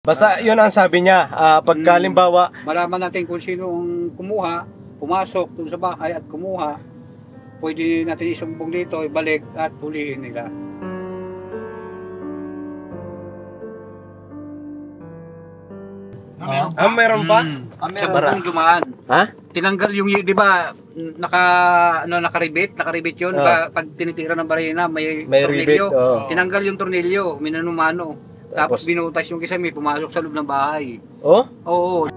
Basta yun ang sabi niya, pagka halimbawa, malaman natin kung sino ang kumuha, pumasok dun sa bahay at kumuha, pwede natin isumbong dito, ibalik at hulihin nila. meron pa? Sa bagong dumaan. Ha? Tinanggal yung, di ba, nakaribit yun. Pag tinitira ng barina, may tornilyo. Rivet, Tinanggal yung tornilyo, minanumano. Tapos binutas yung kisame, pumasok sa loob ng bahay. Oh? Oo.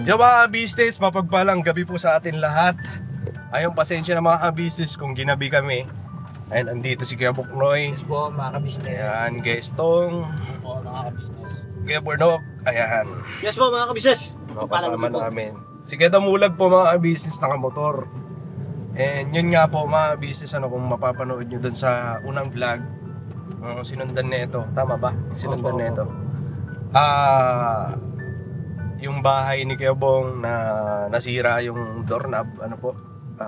Yung mga business, mapagpalang gabi po sa atin lahat. Ayong pasensya na mga business kung ginabi kami. Ayun, andito si Kuya Buknoy. Yes po, mga ka-business. Ayan, Gestong. Po, mga ka-business. Kuya Burnok. Ayan. Yes po, mga ka-business. Kasama namin. Si Kuya Damulag po mga business nakamotor. And yun nga po mga business, kung mapapanood nyo dun sa unang vlog, sinundan nito. Tama ba? Sinundan nito. Yung bahay ni Kuya Bong na nasira yung doorknob,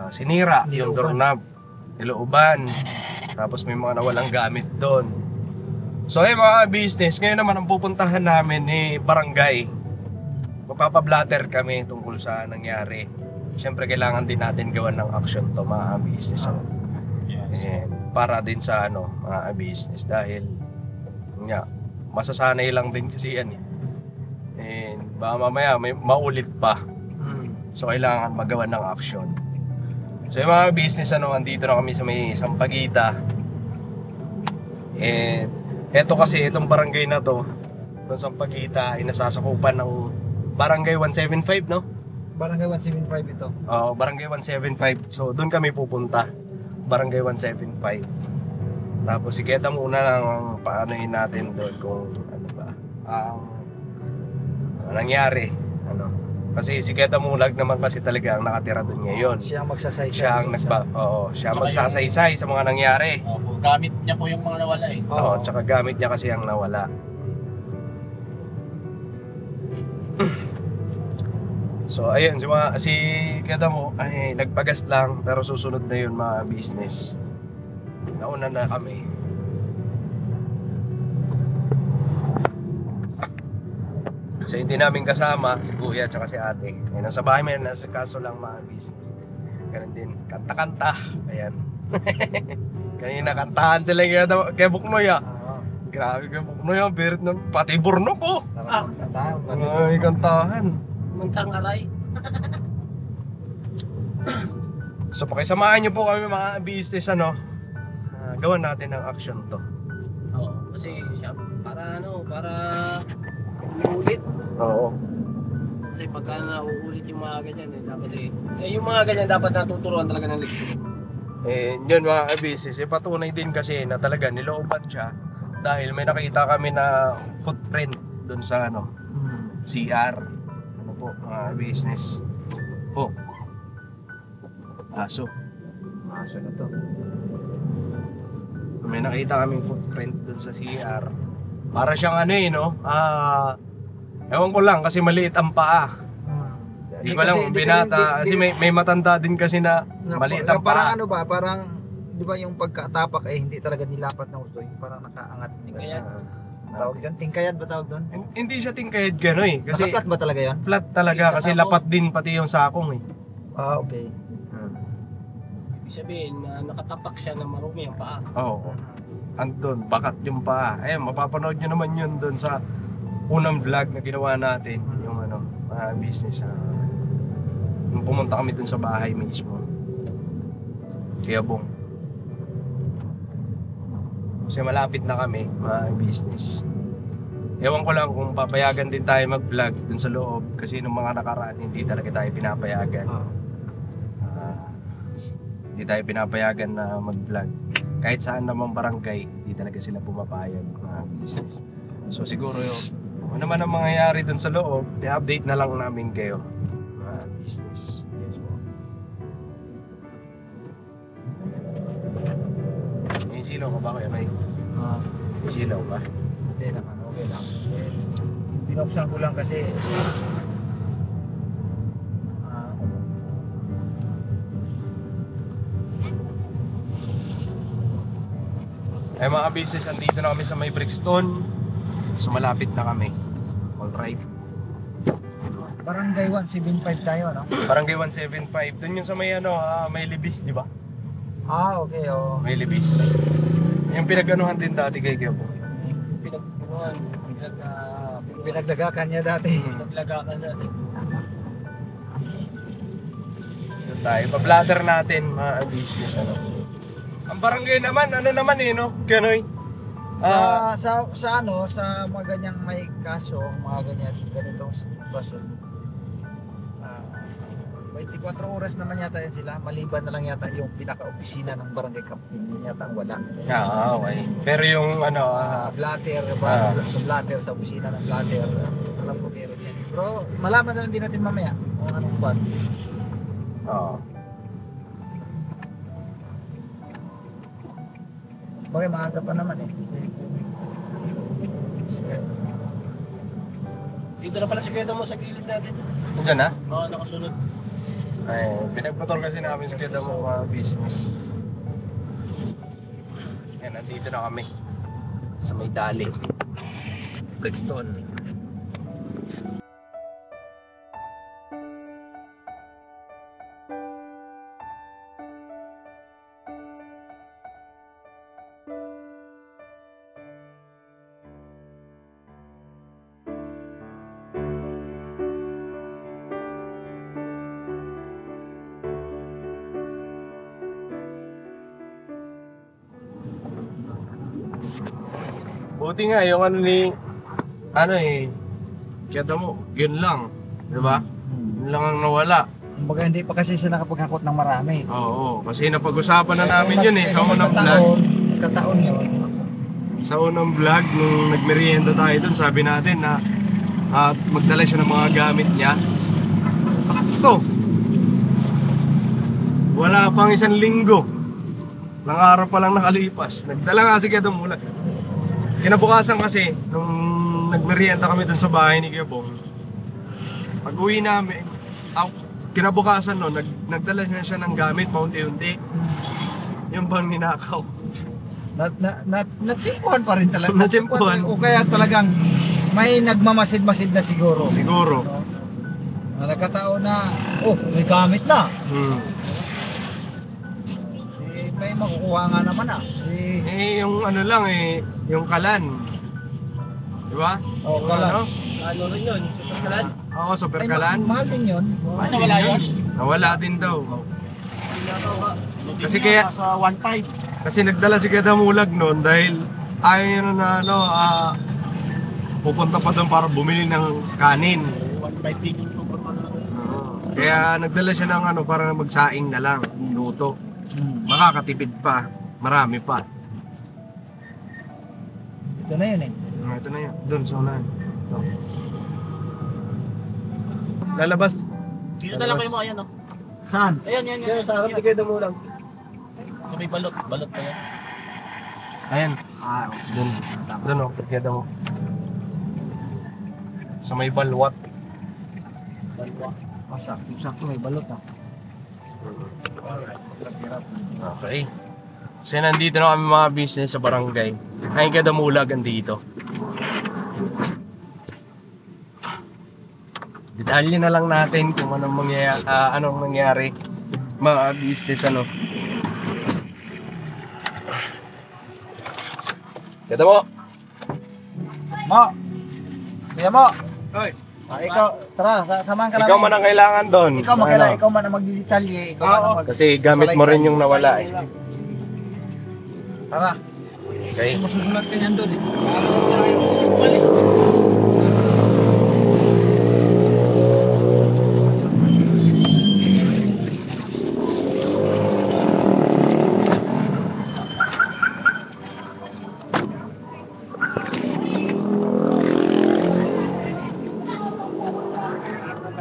sinira yung doorknob, nilooban, tapos may mga nawalang gamit doon. So ay mga business, ngayon naman ang pupuntahan namin ni barangay. Magpapablatter kami tungkol sa nangyari. Siyempre kailangan din natin gawan ng action to mga business. Yes. Para din sa mga business dahil masasanay lang din kasi yan. Baka mamaya may maulit pa. So kailangan magawa ng action. So yung mga business andito na kami sa may Sampaguita. Eto kasi itong barangay na to, itong Sampaguita ay nasasakupan ng Barangay 175, no? Barangay 175 ito. Oo, Barangay 175. So doon kami pupunta. Barangay 175. Tapos siketa muna lang paanohin natin doon kung ano ba nangyari, kasi si Kuya Damulag naman kasi talaga ang nakatira doon ngayon. Siya ang magsasaysay. Siya magsasaysay sa mga nangyari. Gamit niya po yung mga nawala eh. Oo, tsaka gamit niya kasi ang nawala. So ayun, si Kuya Damo ay nagpagas lang, pero susunod na yun mga business. Nauna na kami. So hindi namin kasama si Kuya at si ate. Nasa bahay may nasa kaso lang mga business. Ganun din, kanta-kanta. Ayan. Kanina kantahan sila kaya Buknoy Grabe kaya Buknoy Berit na pati Burnok ko. Sarap kantahan. Ay, kantahan. Mantang aray. So pakisamahan nyo po kami mga business gawan natin ng action to. Oo, kasi siya para uulit. Oo. Kasi pagka nauulit yung mga ganyan dapat yung mga ganyan dapat natuturuan talaga ng leksyon. Yun mga business, patunay din kasi na talaga nilooban siya dahil may nakita kami na footprint doon sa CR. Mga business. Aso na to. May nakita kaming footprint doon sa CR. Para siyang ewan ko lang kasi maliit ang paa. Di ko lang binata kasi may matanda din kasi na maliit ang paa. Parang di ba yung pagkatapak hindi talaga nilapat na gusto, yung parang nakaangat niya. Tawag doon, tingkayad ba tawag doon? Hindi siya tingkayad kasi flat ba talaga 'yon? Flat talaga kasi lapat din pati yung sakong okay. Ibig sabihin nakatapak siya na marumi ang paa. Oo. Andun, bakat yung paa. Ayun, mapapanood nyo naman yun doon sa unang vlog na ginawa natin. Yung mga business. Nung pumunta kami doon sa bahay mismo. Kaya Bong. Kasi malapit na kami, mga business. Ewan ko lang kung papayagan din tayo mag-vlog doon sa loob. Kasi nung mga nakaraan, hindi talaga tayo pinapayagan. Hindi tayo pinapayagan na mag-vlog. Kahit saan namang barangay, hindi talaga sila pumapayag mga business. So siguro ano naman ang mangyayari dun sa loob, i-update na lang namin kayo mga business. Yes po. May silo ka ba Kuya May? Silaw ba? Hindi naman, okay lang. Binuksan ko lang kasi Eh mga business, andito na kami sa may Brixton. So malapit na kami. Alright. Barangay 175 tayo, no? Barangay 175. Doon yun sa may may libis, di ba? Okay, oh. May libis. Yung pinag-anuhan din dati kay Gabo. Pinagdagakan niya dati. Naglagakan natin. Doon tayo. Pa-blatter natin mga business, ano. Ang barangay naman, ano naman no? Kanoy? Sa mga ganyang may kaso, mga ganitong sitwasyon. 24 oras naman yata yan sila, maliban na lang yata yung pinaka-opisina ng barangay captain, yun yata ang wala. Okay. Pero yung Blatter, sa blatter, sa opisina ng blatter, alam ko meron yan. Pero malaman na lang din natin mamaya kung anong ban. Bagay, maaga pa naman eh. Dito na pala si Kuya mo sa gilid natin. Diyan na? Oo, nakasunod. Ay, pinagpatol kasi namin sa kita mo mga business. Yan, nandito na kami. Sa may dali. Brixton. Buti nga yung kaya mo, yun lang, di ba? Yun lang ang nawala. Kumbaga hindi pa kasi sila nakapagkakot ng marami. Oo, kasi napag-usapan na namin yun sa unang vlog. Kataon yun. Sa unang vlog, nung nagmerienda tayo dun, sabi natin na magdala siya ng mga gamit niya. Ito! Wala pang 1 linggo. Ilang araw pa lang nakalipas. Nagdala nga si Kuya Mulag. Kinabukasan kasi, nung nagmerienda kami dun sa bahay ni Kuya Bong, pag-uwi namin, kinabukasan no, nagdala siya ng gamit paunti-unti. Yung bang ninakaw. Natsimpuhan pa rin talaga. Natsimpuhan. O kaya talagang may nagmamasid-masid na siguro. Siguro. Nagkataon na, may gamit na. May makukuha nga naman Yung yung kalan. Di ba? Kalan. Ano rin yun? Super kalan? Oo, super kalan. Mahal din yun. Nawala yun? Nawala din daw. Kasi kaya sa 1.5. Kasi nagdala si Kuya Mulag noon dahil ayaw na pupunta pa doon para bumili ng kanin. 1.5 din yung super kalan. Kaya nagdala siya ng para magsaing na lang, luto. Makakatipid pa, marami pa. Ito na yun eh. Ito na yun, doon sa unahan. Lalabas. Dito na lang kayo mga yan, no? Saan? Ayan. Sa harap ni Kuya mo lang. Ito may balot pa yan. Ayan. Doon Kuya mo. Sa may balwat. Sakto may balot Okay. So nandito na kami mga business sa barangay. Ay Kuya Mulag andito. Detalye na lang natin kung anong mangyari mga business Kuya mo. Kuya mo. Hoy. Ikaw, tara, samahan ka namin. Ikaw man ang kailangan doon. Ikaw man ang magdidetalye. Kasi gamit mo rin yung nawala eh. Tara. Okay. Magsusulat ka niyan doon eh.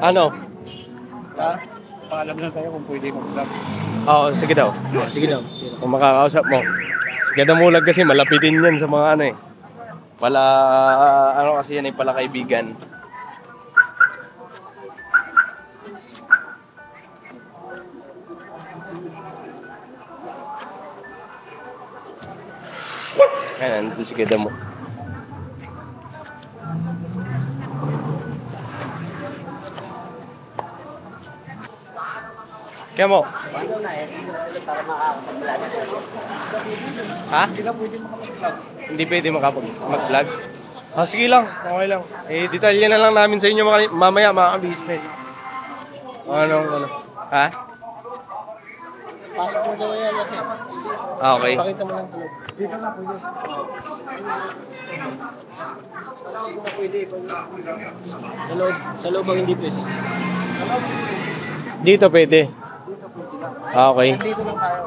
Ano? Paalam lang tayo kung pwede mag-vlog. Oo, sige daw. Sige daw. Kung makakausap mo. Si Kuya Mulag kasi malapitin yan sa mga Pala, ano kasi yan ay pala kaibigan. Ayan, nandito si Kuya Damo. Kaya mo? Ha? Hindi pwede mag-vlog? Ah, sige lang, okay lang. Eh, detalye na lang namin sa inyo mamaya mga business. Ano? Ha? Bakit mo daw yan? Ah, okay. Pakita mo lang tulog. Sa loob ang hindi pwede. Dito pwede. Ah, okay. Dito lang tayo.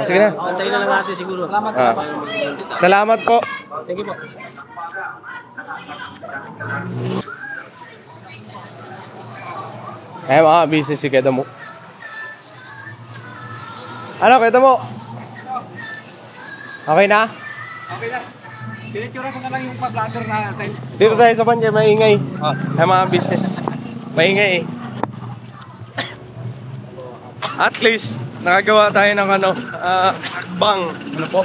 Sige na. Antayin na lang natin siguro. Ah. Salamat po. Thank you po. Eh, mga business si Kuya Damo. Ano, Kuya Damo? Okay na? Okay na. Pinitsura ko na lang yung pa-vlogger natin. Dito tayo sa banya, maingay. Ay, mga business. Maingay eh. At least, nakagawa tayo ng ano, bang. Ano po?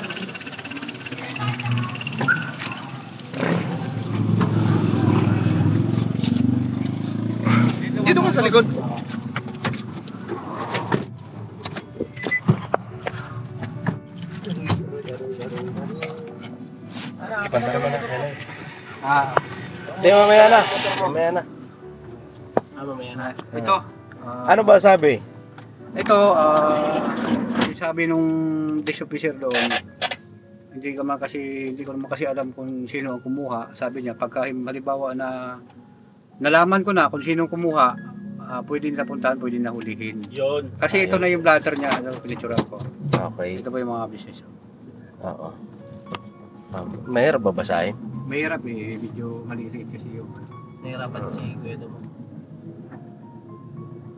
Dito ka sa likod. Ipanta naman na. Hindi, mamaya na. Mamaya na. Mamaya na. Ito. Ano ba sabi? Ito, sabi nung dish officer doon, hindi ko naman kasi alam kung sino ang kumuha. Sabi niya, pagka halimbawa na nalaman ko na kung sino ang kumuha, pwede nila puntahan, pwede na hulihin. Yun. Kasi ito na yung bladder niya, ano, pinitsura ko. Okay. Ito ba yung mga business? Oo. Mahirap ba basahin? Mahirap eh, medyo maliliit kasi yung... Nahirapan si Kuya Damo.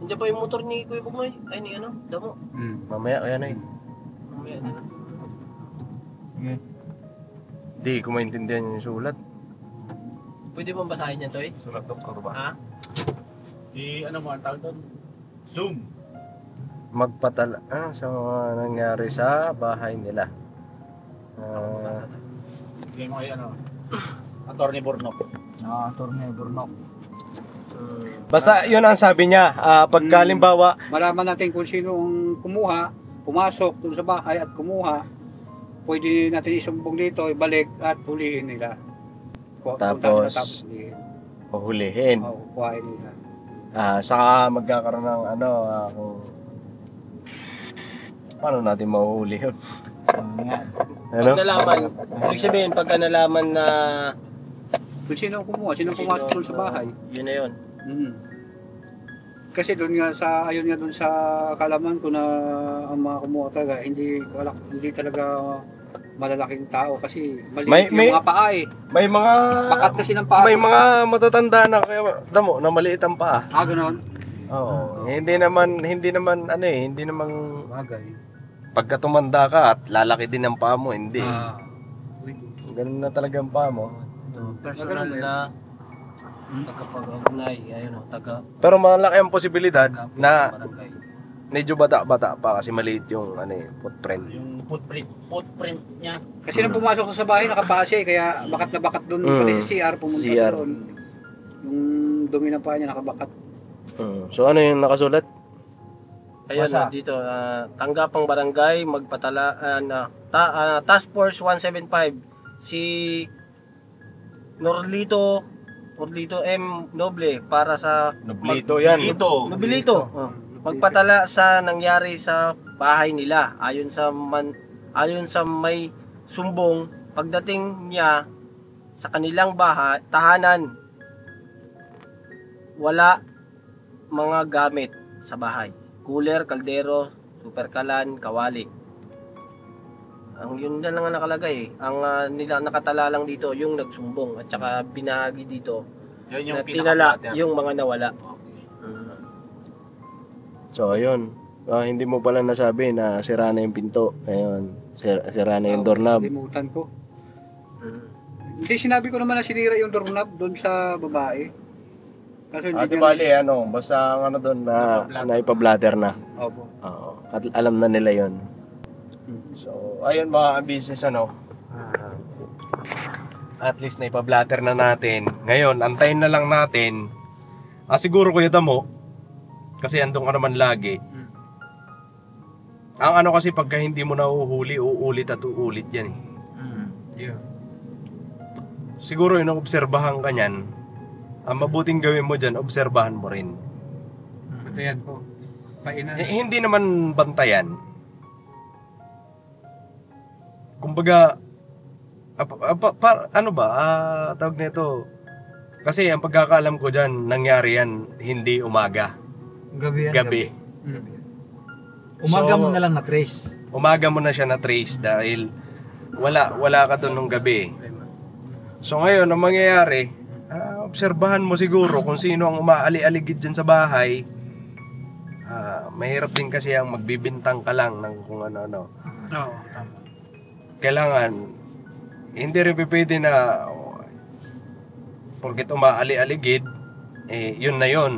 Hindi pa yung motor ni Kuya Bugnoy. Ay, ni ano? Damo. Mamaya, kaya na eh. Mamaya na lang. Hindi ko maintindihan yung sulat. Pwede bang basahin yan, Toy? Sulat doktor ba? Ha? ano mo ang tawag doon? Zoom. Magpatala sa mga nangyari sa bahay nila. Hindi mo ay ano, Attorney Burnok. Attorney Burnok. Basta yun ang sabi niya. Pagka halimbawa, Malaman natin kung sino ang kumuha, pumasok dun sa bahay at kumuha, pwede natin isumbong dito, ibalik at hulihin nila. Tapos, hulihin. huhulihin. Oo, kuhain nila. Saka magkakaroon ng ano, kung paano natin mahuhuli yun? Ano? Pag nalaman, ibig sabihin, pagka nalaman na Kung sino ang kumuha, sino ang pumasok dun sa bahay. Yun na yun. Kasi doon nga ayun nga doon sa kalaman ko na ang mga kumuha talaga, hindi talaga malalaking tao kasi maliit yung mga paa eh. May mga Bakat kasi ng paa. may mga matatanda na kaya damo na maliit ang paa. Gano'n. Oo. Hindi naman ano eh, hindi naman Bagay. pagka tumanda ka at lalaki din ang paa mo, hindi. Uy, Ganun na talaga ang paa mo. Personal na tagapag-ugnay, ayun o, Pero malaki ang posibilidad na barangay. medyo bata-bata pa kasi maliit yung ano eh, footprint. yung footprint niya. Kasi nung pumasok sa bahay nakapase kaya bakat na bakat doon pati sa CR pumunta CR. doon. Yung dumi ng paa niya nakabakat. So ano yung nakasulat? Ayun Basa. dito, tanggapang barangay, magpatala, Task Force 175, si Norlito M. Noble para sa Noblito yan. Noblito. Magpatala sa nangyari sa bahay nila ayon sa may sumbong pagdating niya sa kanilang tahanan wala mga gamit sa bahay. Cooler, kaldero, superkalan, kawali. Ang yun na lang ang nakalagay. Ang nakatala lang dito yung nagsumbong at saka binahagi dito Yun na tinala yung mga nawala. So ayun. Hindi mo pala nasabi na sira na yung pinto. Ayun. Sira na yung doorknob. Limutan ko. Hindi, sinabi ko naman na sinira yung doorknob doon sa babae. Kaso hindi Di niya- bali, basta ang ano doon na naipabladder na. Opo. Oo. At alam na nila yon. So, ayun mga business at least naipablatter na natin. Ngayon, antayin na lang natin. Siguro Kuya Damo, kasi andun ka naman lagi. Ang ano kasi pagka hindi mo nahuhuli, uulit at uulit yan eh. Yeah. Siguro yung obserbahan ka niyan, ang mabuting gawin mo dyan, obserbahan mo rin. Patayan ko. Painan. Hindi naman bantayan. Kumbaga, tawag nito. Kasi ang pagkakaalam ko dyan, nangyari yan hindi umaga, Gabi yan. gabi. Umaga So, mo na lang na-trace. Umaga mo na siya na-trace dahil wala ka doon nung gabi. So ngayon, ang mangyayari, obserbahan mo siguro kung sino ang umaali-aligid dyan sa bahay. Mahirap din kasi ang magbibintang ka lang ng kung ano-ano. Oo, tama. Kailangan, hindi rin pwede na porket umaali-aligid, yun na yun.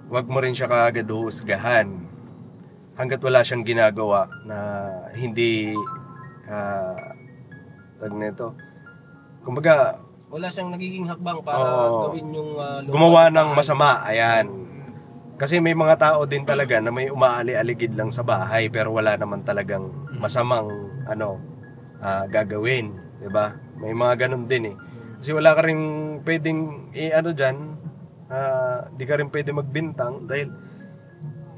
Huwag mo rin siya kaagad husgahan. Hanggat wala siyang ginagawa na hindi, tag nito. Kumbaga, Wala siyang nagiging hakbang para Oo. gawin yung gumawa ng masama, ayan. Kasi may mga tao din talaga na may umaali-aligid lang sa bahay pero wala naman talagang masamang gagawin, 'di ba? May mga ganun din eh. Kasi wala ka rin pwedeng diyan, di ka rin pwede magbintang dahil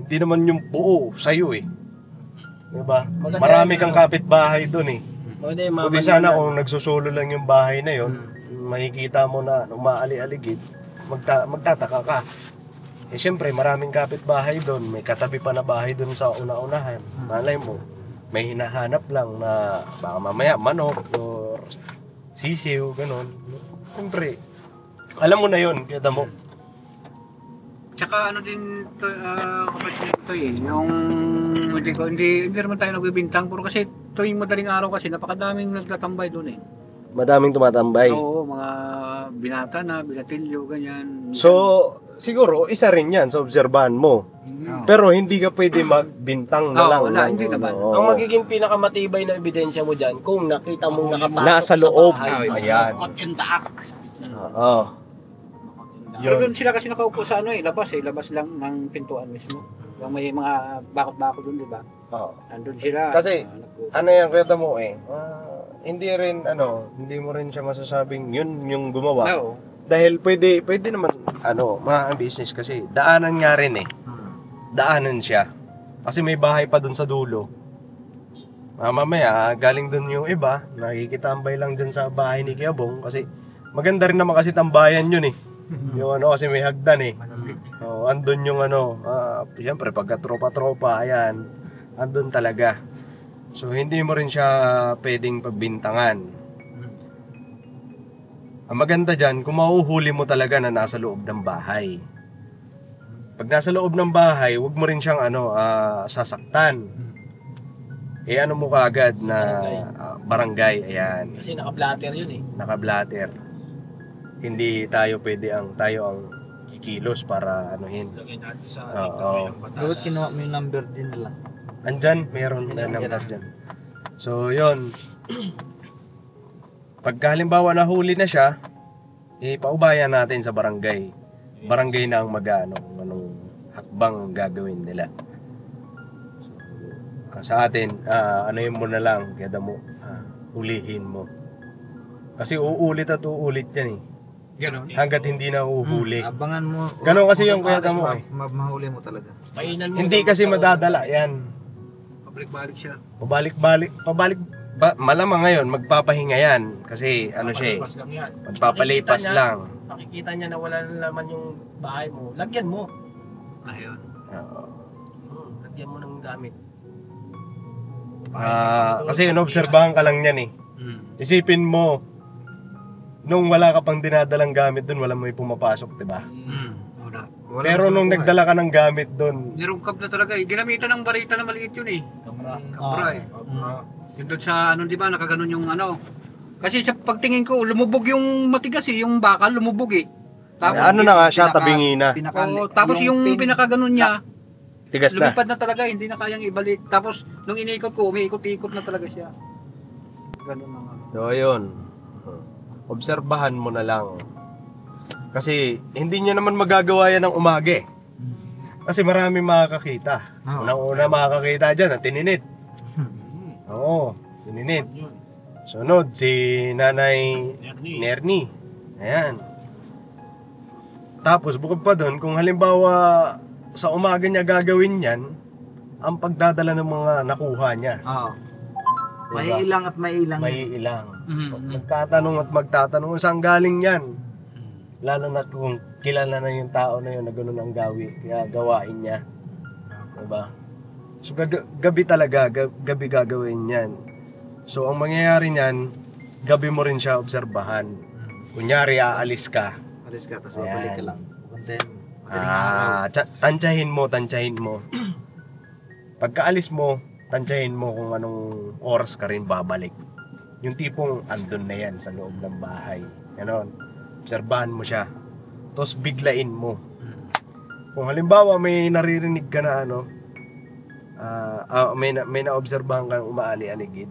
hindi naman yung buo sa iyo eh. 'Di ba? Maganda Marami yan, kang kapitbahay doon eh. Pwede, Buti sana kung nagsusulo lang yung bahay na yon, makikita mo na umaali-aligid, magtataka ka. Siyempre, maraming kapitbahay doon, may katabi pa na bahay doon sa una-unahan. Malay mo, may hinahanap lang na baka mamaya manok or sisiw, ganun. Siyempre, alam mo na yun, kaya mo. Tsaka ano din to, kapatid to yung hindi naman tayo nagbibintang puro kasi tuwing madaling araw kasi napakadaming nagtatambay doon eh. Madaming tumatambay. Oo, mga binata na, binatilyo, ganyan. So, siguro, isa rin yan sa obserbahan mo. Pero hindi ka pwede magbintang na Oo, lang. wala, ng- hindi naman. Oo. Ang magiging pinakamatibay na ebidensya mo dyan, kung nakita mong nakapasok Nasa loob. sa bahay. Ayan. Caught in the act. Oo. Pero doon sila kasi nakaupo sa labas lang ng pintuan mismo. Yung may mga bakot-bakot doon, di ba? Oo. Nandun sila. Kasi, ano yan, kaya mo hindi mo rin siya masasabing yun yung gumawa. Oo. Dahil pwede naman, mga business kasi, daanan nga rin eh. Daanan siya. Kasi may bahay pa dun sa dulo. Mamaya, galing dun yung iba, nakikitambay lang dyan sa bahay ni Kiabong. Kasi, maganda rin naman kasi tambayan yun eh. Yung kasi may hagdan eh. Andun yung siyempre pagka tropa-tropa, ayan, andun talaga. So, hindi mo rin siya pwedeng pagbintangan. Ang maganda dyan, kung mahuhuli mo talaga na nasa loob ng bahay. Pag nasa loob ng bahay, huwag mo rin siyang sasaktan. Ano mo kaagad na barangay, ayan, Kasi naka-blatter yun eh. naka-blatter. Hindi tayo tayo ang kikilos para anuhin. Lagay natin sa Oo. Dapat kinuha mo yung number din nila. Andyan, meron na number dyan. So, yun. Pagka halimbawa nahuli na siya, paubayan natin sa barangay. Barangay na ang anong hakbang gagawin nila. So, sa atin, anuhin mo na lang, kaya mo, hulihin mo. Kasi uulit at uulit yan eh. Ganon. Hanggat hindi na uhuli. Abangan mo. Ganon kasi yung kuya mo eh. Mahuli mo talaga. Painan mo. Hindi kasi madadala yan. Pabalik-balik siya. Pabalik, malamang ngayon, magpapahinga yan. Kasi siya eh, Papalipas lang yan. magpapalipas Makikita niya- lang. Makikita niya na wala na naman yung bahay mo. Lagyan mo. Ayun. Oo. Lagyan mo ng gamit. Kasi inobserbahan ka lang yan eh. Isipin mo, nung wala ka pang dinadalang gamit dun, wala may pumapasok, diba? Wala. Pero nung nagdala ka ng gamit doon, Nirungkab na talaga eh. Ginamitan ng barita na maliit yun eh. Kabra eh. Yun doon sa ano, di ba, nakaganon yung ano. Kasi sa pagtingin ko, lumubog yung matigas eh, yung bakal lumubog eh. ano na nga siya, tabingi na. Oo, tapos yung pinakaganon niya, Tigas na. lumipad na talaga, hindi na kayang ibalik. Tapos nung iniikot ko, umiikot-ikot na talaga siya. Ganun na nga. So, ayun. Obserbahan mo na lang. Kasi, hindi niya naman magagawa yan ng umaga eh. Kasi marami makakakita. Unang-una makakakita dyan, ang tininit. Oo, tininit. Sunod, si Nanay Nernie. Ayan. Tapos, bukod pa doon, kung halimbawa sa umaga niya gagawin yan, ang pagdadala ng mga nakuha niya. Oo. Diba? May ilang at may ilang. May ilang. Mhm. Magtatanong at magtatanong saan galing yan. Lalo na kung kilala na yung tao na yun na ganun ang gawain niya. Diba? So gabi talaga, gabi gagawin yan. So ang mangyayari niyan, gabi mo rin siya obserbahan. Kunyari aalis ka. Alis ka, tapos babalik ka Ayan. lang. Then, madaling araw. Tansyahin mo. Pagkaalis mo, tansyahin mo kung anong oras ka rin babalik. Yung tipong andun na yan sa loob ng bahay. Ganon. Obserbahan mo siya. Tapos biglain mo. Kung halimbawa may naririnig ka na ano, may naobserbahan kang umaali-aligid,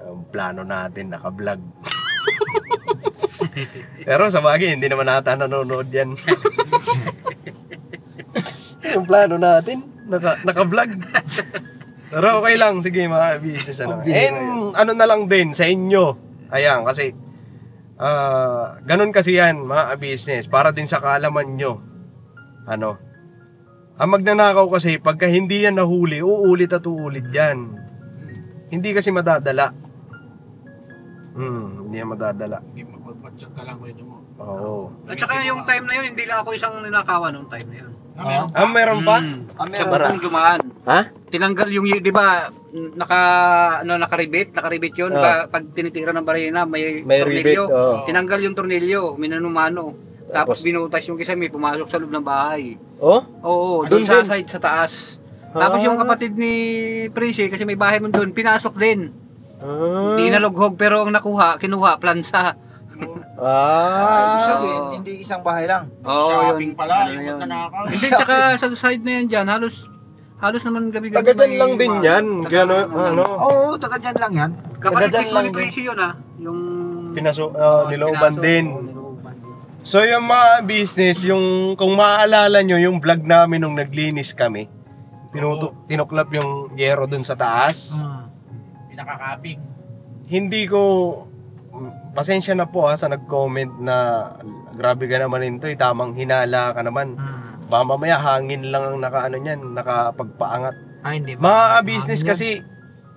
ang plano natin naka-vlog. Pero sa bagay, hindi naman nata nanonood yan. Yung plano natin, naka-vlog. Pero okay lang, sige mga business ano. And ano na lang din sa inyo. Ayan, kasi ganun kasi yan mga business, para din sa kaalaman nyo. Ano, ang magnanakaw kasi pagka hindi yan nahuli, uulit at uulit yan. Hindi kasi madadala. Hindi yan madadala. Hindi magpapatsak ka lang pwede mo. Oo. At saka yung time na yun, hindi lang ako isang ninakawan nung time na yun. Meron pa? Sa barang dumaan. Ha? Tinanggal yung, di ba, nakaribit yun. Pag tinitira ng barina, may ribit, tornilyo. oh. Tinanggal yung tornilyo, minanumano. Tapos binutas yung kisame, pumasok sa loob ng bahay. Oh? Oo, Doon doon sa din? side sa taas. Tapos yung kapatid ni Prissy, kasi may bahay mo doon, pinasok din. Hindi nalughog, pero ang kinuha, plansa. Ibig sabihin, Oo. hindi isang bahay lang. Oo, Shopping yun. pala, Ano yung yun. magnanakaw. Hindi, tsaka sa side na yan dyan, halos naman gabi-gabi. Taga dyan may lang din mga- yan. taga- Gano'n, ano. Oo, taga dyan lang yan. Kapatid taga dyan mismo lang ni din. Prissy yun yung... Nilooban pinasok, din. nilooban din. So yung mga business, yung kung maaalala nyo yung vlog namin nung naglinis kami, tinuklap yung yero dun sa taas. Pinakakaping. Hindi ko, pasensya na po sa nag-comment na grabe ka naman ito, tamang hinala ka naman. Baka mamaya hangin lang ang nakapagpaangat. Hindi. Mga business kasi,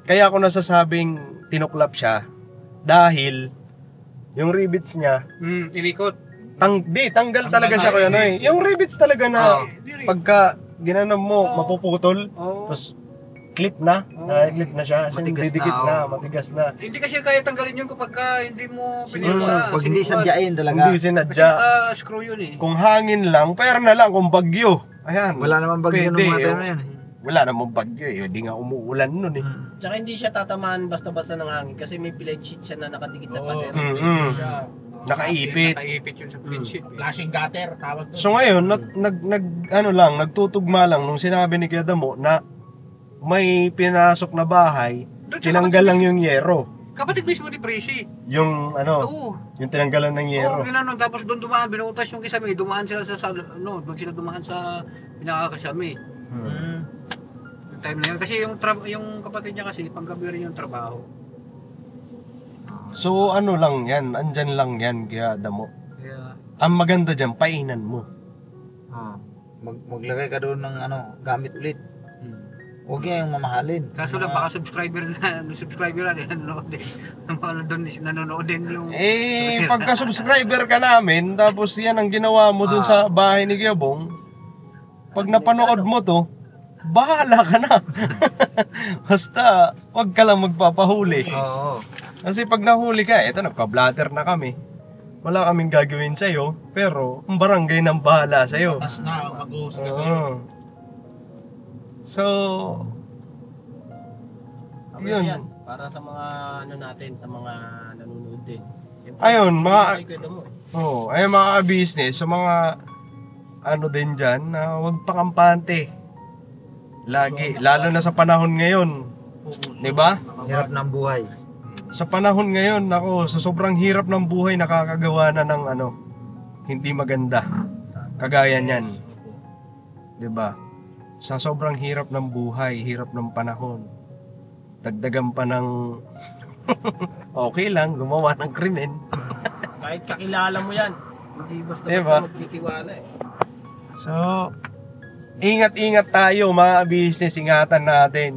kaya ako nasasabing tinuklap siya dahil yung rivets niya, Inikot. tanggal talaga siya kaya yung rivets talaga na pagka ginanong mo mapuputol, Oo. tapos clip na siya, Matigas didikit na, na, matigas na. Hindi kasi kaya tanggalin yun kapag hindi mo pinirsa. Pag hindi sadyain talaga. Hindi Kasi sinadya. naka-screw yun eh. Kung hangin lang, pero na lang kung bagyo. Ayan. Wala naman bagyo ng Pwede, mga time na yan. Wala namang bagyo eh. Hindi nga umuulan nun eh. Tsaka hindi siya tatamaan basta-basta ng hangin kasi may plate sheet siya na nakadikit sa Oo. pader. Siya. Nakaipit. Nakaipit yun sa plate sheet. Flashing gutter, tawag doon. So ngayon, nagtutugma lang nung sinabi ni Kuya Damo na may pinasok na bahay, tinanggal lang yung yero. Kapatid mismo ni Prissy. Yung Oo. yung tinanggalan ng yero. Oo, ginanon. Tapos doon dumaan, binutas yung kisame. Dumaan sila doon sila dumaan sa pinakakasame. Yung time na yun. Kasi yung kapatid niya kasi, panggabi rin yung trabaho. So lang yan, andyan lang yan Kuya Damo. Kaya, Ang maganda dyan, painan mo. maglagay ka doon ng gamit ulit. Huwag yan yung mamahalin. Kaso lang, baka subscriber na nanonood din. Nanonood din yung... Pagka subscriber ka namin, tapos yan ang ginawa mo dun sa bahay ni Kuya Bong, pag napanood mo to, bahala ka na. Basta, wag ka lang magpapahuli. Oo. Kasi pag nahuli ka, eto nagpa-blatter na kami. wala kaming gagawin sa'yo, pero ang barangay nang bahala sa'yo. Batas na, mag-uusga Oo. sa'yo. So, Okay Yun. yan. Para sa mga ano natin, sa mga nanonood din. Siyempre, Ayun, mga- ay, kwento mo. ay mga business, sa mga ano din dyan, na huwag pakampante. Lagi, lalo na sa panahon ngayon. Di ba? Hirap ng buhay. Sa panahon ngayon, ako, sa sobrang hirap ng buhay, nakakagawa na ng ano, hindi maganda. Kagaya niyan. 'Di ba? Sa sobrang hirap ng buhay, hirap ng panahon. Dagdagan pa ng okay lang, gumawa ng krimen. Kahit kakilala mo yan, hindi basta Diba? magtitiwala eh. So, ingat-ingat tayo mga business, ingatan natin.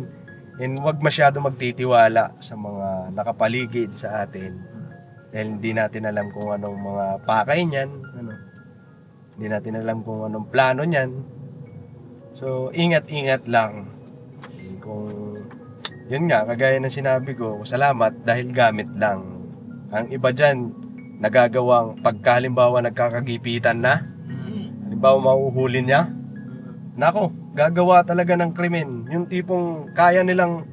And huwag masyado magtitiwala sa mga nakapaligid sa atin. Dahil hindi natin alam kung anong mga pakay niyan. Ano. Hindi natin alam kung anong plano niyan. So, ingat-ingat lang. Kung, yun nga, kagaya ng sinabi ko, salamat dahil gamit lang. Ang iba dyan, nagagawang pagkahalimbawa nagkakagipitan na, halimbawa mauhuli niya, nako, gagawa talaga ng krimen. Yung tipong kaya nilang,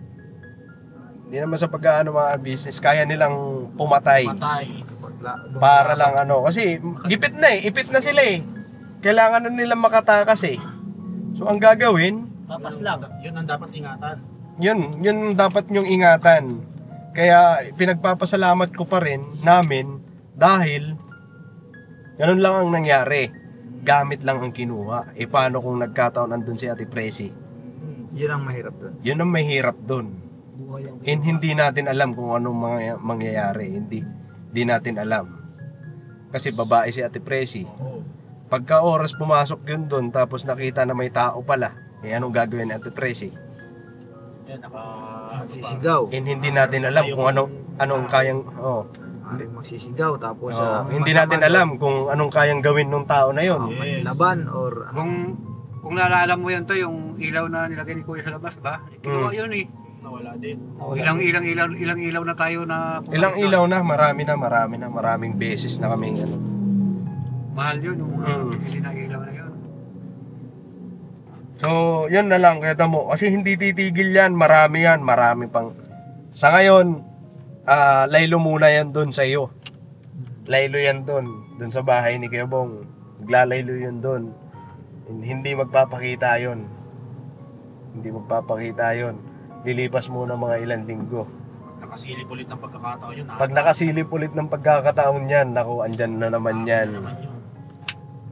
hindi naman sa pag-aano mga business, kaya nilang pumatay. Matay. Para lang ano, kasi gipit na eh, ipit na sila eh. Kailangan na nilang makatakas eh. So ang gagawin, Papas lang. Yun ang dapat ingatan. yun dapat nyong ingatan. Kaya pinagpapasalamat ko pa rin namin dahil ganun lang ang nangyari. Gamit lang ang kinuha. E paano kung nagkataon andun si Ate Presi? Yun ang mahirap doon. Yun ang mahirap dun. Buhay ang And hindi natin alam kung anong mangyayari. Hindi natin alam. Kasi babae si Ate Presi. Pagka oras pumasok yun dun, tapos nakita na may tao pala, eh anong gagawin ni Ate Presi? Yan, Magsisigaw. And hindi natin alam kung anong kayang... Magsisigaw tapos hindi natin alam kung anong kayang gawin ng tao na yun. laban or Kung naalala mo yan to, yung ilaw na nilagay ni Kuya sa labas, ba? Kinuha yun eh. nawala din. Ilang ilaw na tayo na Ilang ilaw na, maraming beses na kami ano. mahal yun, yung hindi na ilaw na yun. So, yun na lang, kaya mo. Kasi hindi titigil yan, marami pang. Sa ngayon, laylo muna yan doon sa iyo. Laylo yan doon sa bahay ni Kuya Bong. Naglalaylo yun doon. Hindi magpapakita yun. Lilipas muna mga ilang linggo. Nakasilip ulit ng pagkakataon yun. Pag nakasilip ulit ng pagkakataon yan, naku, andyan na naman yan.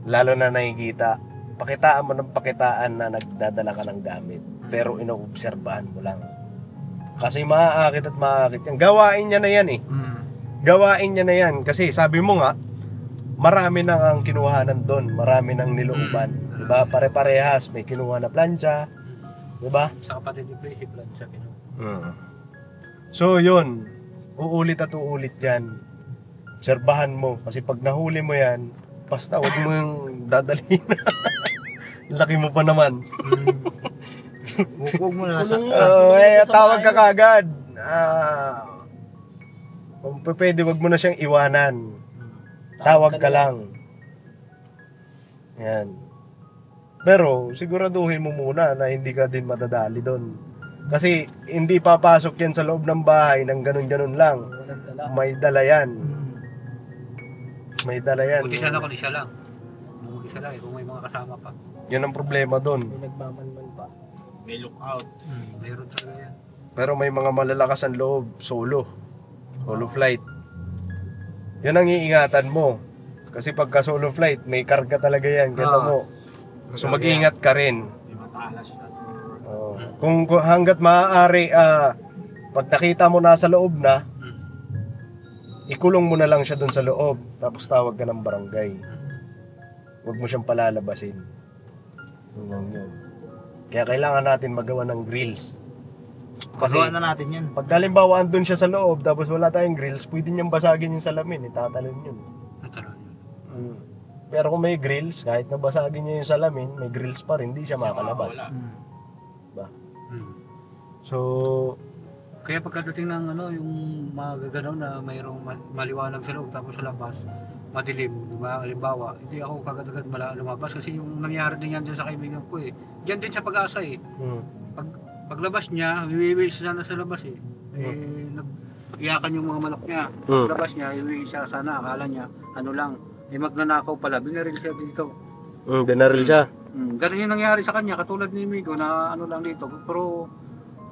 Lalo na nakikita. Pakitaan mo ng pakitaan na nagdadala ka ng gamit. Pero inoobserbahan mo lang. Kasi maaakit at maaakit yan. Gawain niya na yan eh. Gawain niya na yan. Kasi sabi mo nga, marami na ang kinuhanan doon. Marami nang nilooban. Diba? Pare-parehas. May kinuha na plancha. Diba? Sa kapatid ni Presi, plan siya kinuha. So yun, uulit at uulit yan. Obserbahan mo. Kasi pag nahuli mo yan, basta huwag mo yung dadalhin. Laki mo pa naman. huwag mo na nasa Tawag ka kagad. Kung pwede, wag mo na siyang iwanan. Tawag ka lang. Yan. Pero siguraduhin mo muna na hindi ka din madadali doon. Kasi hindi papasok yan sa loob ng bahay ng ganun-ganun lang. May dala yan. Buti sana kung isa lang. Buti isa lang kung may mga kasama pa. Yan ang problema doon. May nagmamanman pa. May lookout. Mayroon talaga yan. Pero may mga malalakas ang loob, solo flight. Yan ang iingatan mo. Kasi pagka solo flight, may karga talaga yan. Kita mo. So mag-ingat ka rin. May matalas siya. Kung hanggat maaari, pag nakita mo nasa loob na, ikulong mo na lang siya dun sa loob. Tapos tawag ka ng barangay. Huwag mo siyang palalabasin. Yun. Kaya kailangan natin magawa ng grills. Kasi Pagawa na natin yan. pag halimbawa andun siya sa loob, tapos wala tayong grills, pwede niyang basagin yung salamin, itatalon yun. Pero kung may grills, kahit nabasagin niya yung salamin, may grills pa rin, hindi siya makalabas. Diba? So, Kaya pagkadating ng yung mga gaganaw na mayroong maliwanag sa loob tapos sa labas, madilim, di ba? Halimbawa, hindi ako kagad-agad lumabas kasi yung nangyari din yan dyan sa kaibigan ko eh. Diyan din sa Pag-asa eh. Paglabas niya, wiwiwi siya sana sa labas eh. Nag-iyakan yung mga manok niya. Paglabas niya, wiwiwi siya sana, akala niya, ano lang, magnanakaw pala, binaril siya dito. Binaril siya. Ganun yung nangyari sa kanya, katulad ni Migo na ano lang dito. Pero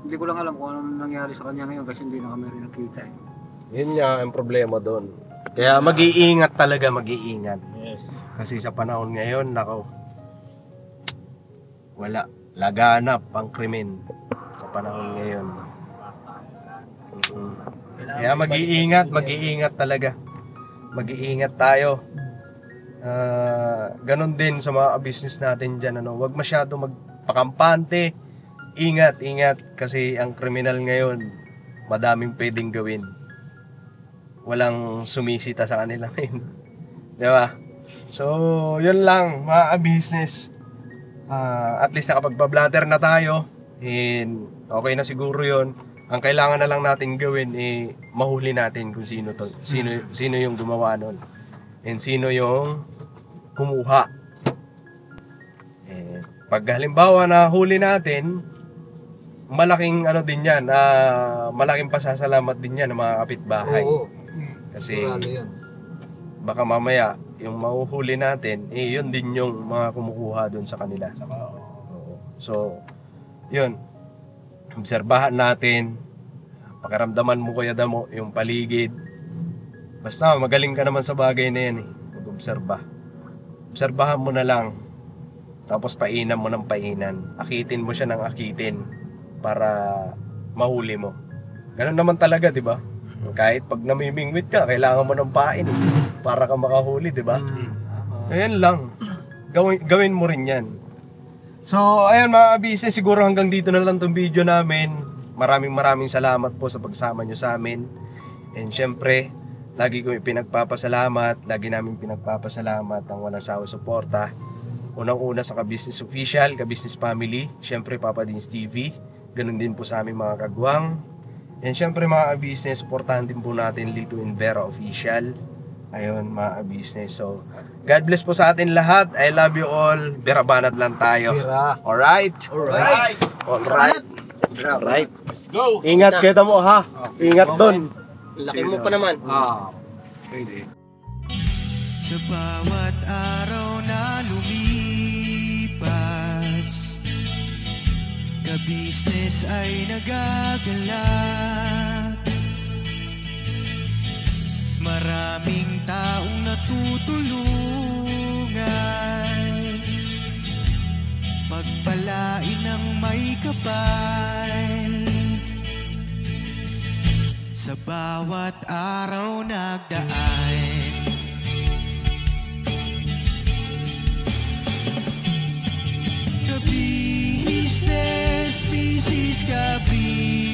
hindi ko lang alam kung ano nangyari sa kanya ngayon kasi hindi na kami rin nakita eh. Yun nga ang problema doon. Kaya mag-iingat talaga, mag-iingat. Yes. Kasi sa panahon ngayon, nako, wala, laganap ang krimen sa panahon ngayon. Kaya mag-iingat talaga. Mag-iingat tayo. Ganon din sa mga business natin dyan, ano, wag masyado magpakampante. Ingat kasi ang kriminal ngayon, madaming pwedeng gawin. Walang sumisita sa kanila ngayon. Di ba? So, yun lang, mga business. At least nakapagpa-blatter na tayo. And okay na siguro yun. Ang kailangan na lang natin gawin mahuli natin kung sino yung gumawa nun. And sino yung kumuha. Pag halimbawa na huli natin, malaking ano din yan, malaking pasasalamat din yan ng mga kapitbahay. Oo. Kasi Yun. baka mamaya yung mahuhuli natin, yun din yung mga kumukuha doon sa kanila. So, yun. Obserbahan natin. Pakiramdaman mo Kuya Damo yung paligid. Basta magaling ka naman sa bagay na yan eh. Mag-obserba. Obserbahan mo na lang. Tapos painan mo ng painan. Akitin mo siya ng akitin para mahuli mo. Ganun naman talaga, di ba? Kahit pag namimingwit ka, kailangan mo ng pain para ka makahuli, di ba? Ayan lang. Gawin mo rin yan. So, ayun mga business, siguro hanggang dito na lang tong video namin. Maraming salamat po sa pagsama nyo sa amin. And syempre, lagi ko pinagpapasalamat, lagi namin pinagpapasalamat ang walang sawa suporta. Unang-una sa Ka-Business Official, Ka-Business Family, syempre Papa Dins TV. Ganun din po sa aming mga kagwang. And syempre mga business, supportahan din po natin Lito and Vera Official. Ayun mga business. So, God bless po sa atin lahat. I love you all. Birabanat lang tayo. Bira. Alright? Alright. Alright. Let's go! Ingat kita mo ha. Ingat doon. Laki mo pa naman. Pwede. Sa bawat araw na lumipas, Ka-Business ay nagagalak. Maraming taong natutulungan, pagpalain ng may kapal. Sa bawat araw nagdaan, Ka-Business, business, Ka-Business,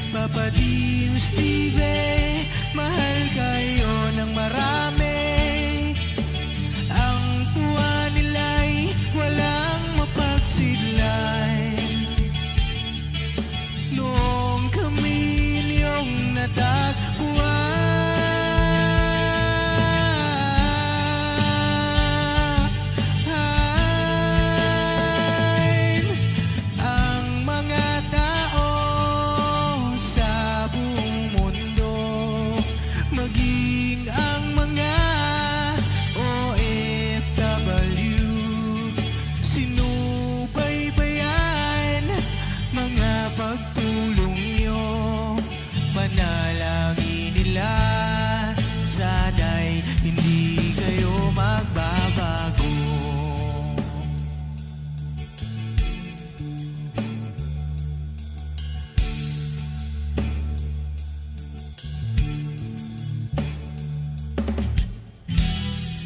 Papa Dins TV, mahal kayo ng marami. Ang tuwa nila'y walang mapagsidlay. Noong kami niyong natagpuan,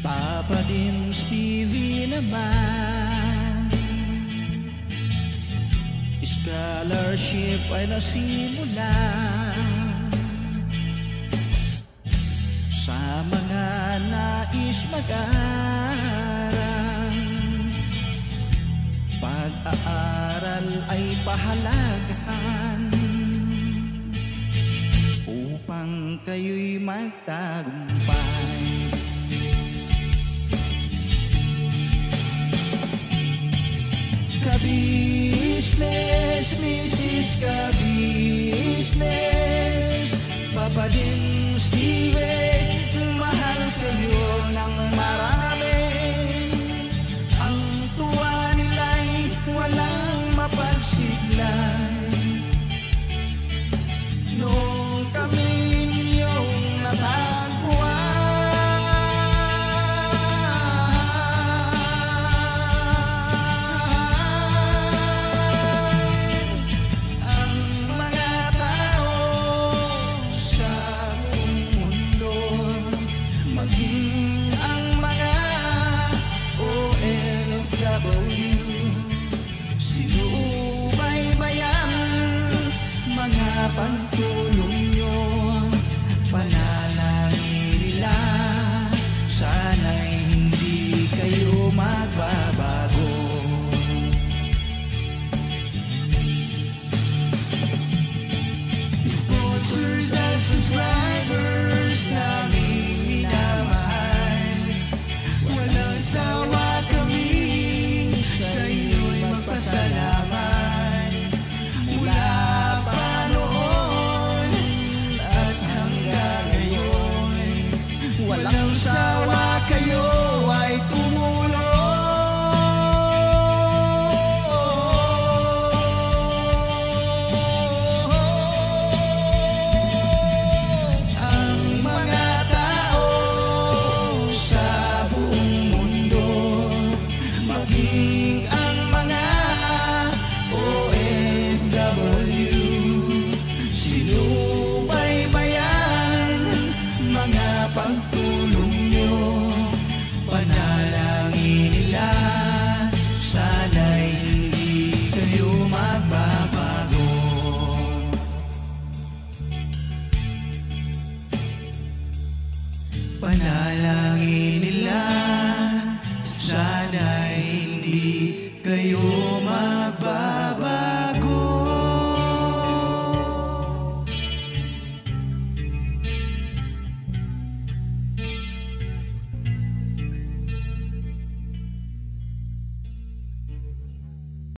Papa Dins TV naman, scholarship ay nasimula sa mga nais mag-aral. Pag-aaral ay pahalagahan upang kayo'y magtagumpay. din, Steve, mahal kayo ng marami. Ang tuwa nila'y walang mapagsiglay. Nung kami ninyong natagpuan, ang mga tao sa buong mundo, maging ang mga OFW, sinubaybayan mga pagtulong nyo, panalangin nila, sana'y hindi kayo magbabago. Sponsors at subscribers naming minamahal, walang sawa kami sa inyo'y magpasalamat. Mula pa noon at hanggang ngayon, walang sawa kayo ay tumulong. Ang mga tao sa buong mundo, maging ang mga OFW, sinubaybayan mga pagtulong nyo, panalangin nila, sana'y hindi kayo magbabago. Panalangin